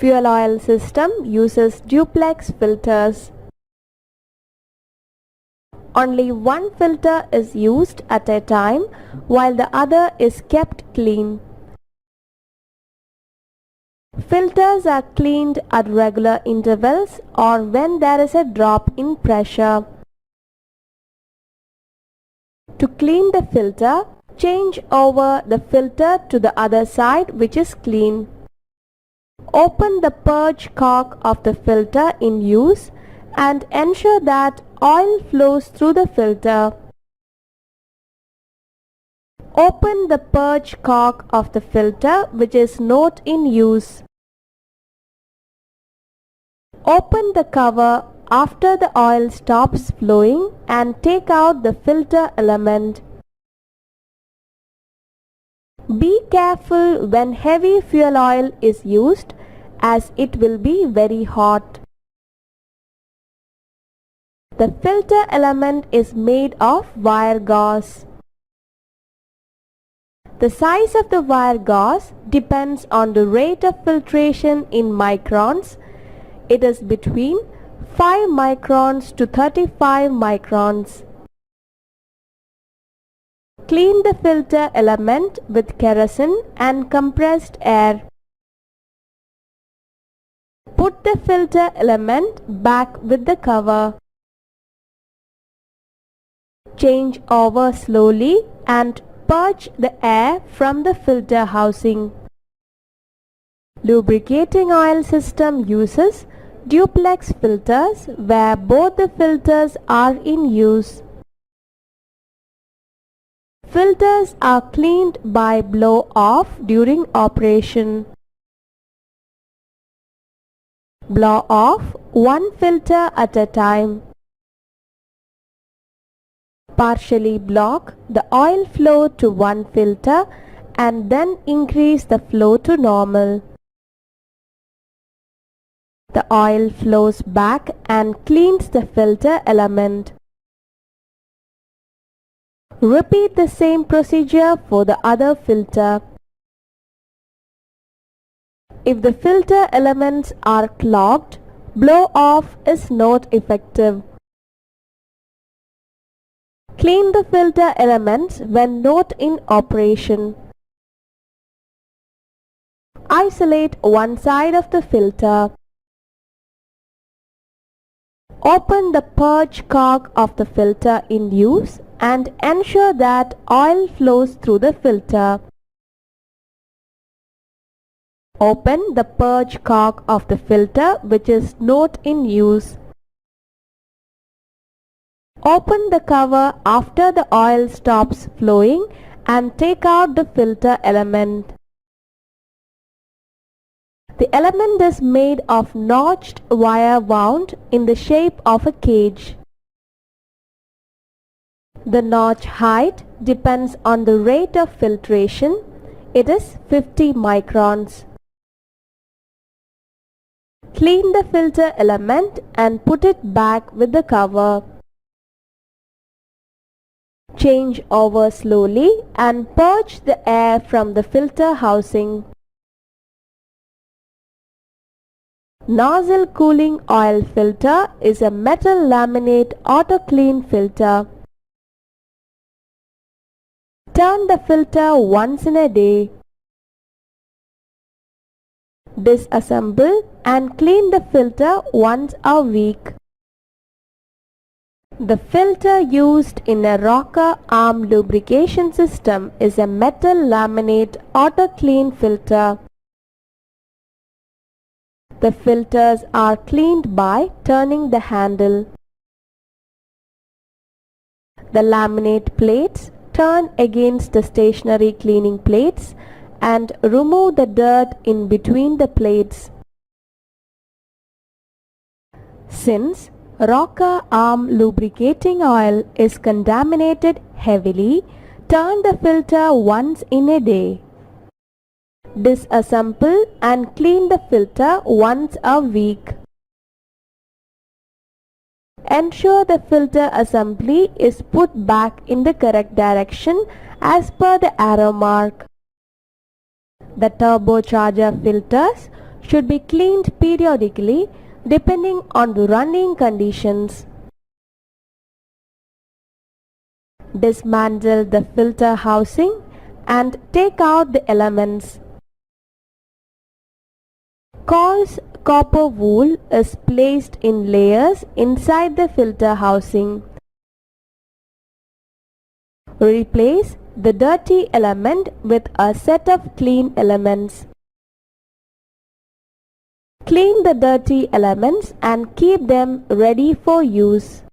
Fuel oil system uses duplex filters. Only one filter is used at a time while the other is kept clean. Filters are cleaned at regular intervals or when there is a drop in pressure. To clean the filter, change over the filter to the other side which is clean. Open the purge cork of the filter in use and ensure that oil flows through the filter. Open the purge cork of the filter which is not in use. Open the cover after the oil stops flowing and take out the filter element. Be careful when heavy fuel oil is used as it will be very hot. The filter element is made of wire gauze. The size of the wire gauze depends on the rate of filtration in microns. It is between 5 microns to 35 microns. Clean the filter element with kerosene and compressed air. Put the filter element back with the cover. Change over slowly and purge the air from the filter housing. Lubricating oil system uses duplex filters where both the filters are in use. Filters are cleaned by blow-off during operation. Blow off one filter at a time. Partially block the oil flow to one filter and then increase the flow to normal. The oil flows back and cleans the filter element. Repeat the same procedure for the other filter. If the filter elements are clogged, blow-off is not effective. Clean the filter elements when not in operation. Isolate one side of the filter. Open the purge cork of the filter in use and ensure that oil flows through the filter. Open the purge cork of the filter which is not in use. Open the cover after the oil stops flowing and take out the filter element. The element is made of notched wire wound in the shape of a cage. The notch height depends on the rate of filtration. It is 50 microns. Clean the filter element and put it back with the cover. Change over slowly and purge the air from the filter housing. Nozzle cooling oil filter is a metal laminate auto clean filter. Turn the filter once in a day. Disassemble and clean the filter once a week. The filter used in a rocker arm lubrication system is a metal laminate auto clean filter. The filters are cleaned by turning the handle. The laminate plates turn against the stationary cleaning plates and remove the dirt in between the plates. Since rocker arm lubricating oil is contaminated heavily, turn the filter once in a day. Disassemble and clean the filter once a week. Ensure the filter assembly is put back in the correct direction as per the arrow mark. The turbocharger filters should be cleaned periodically depending on the running conditions. Dismantle the filter housing and take out the elements. Coarse copper wool is placed in layers inside the filter housing. Replace the dirty element with a set of clean elements. Clean the dirty elements and keep them ready for use.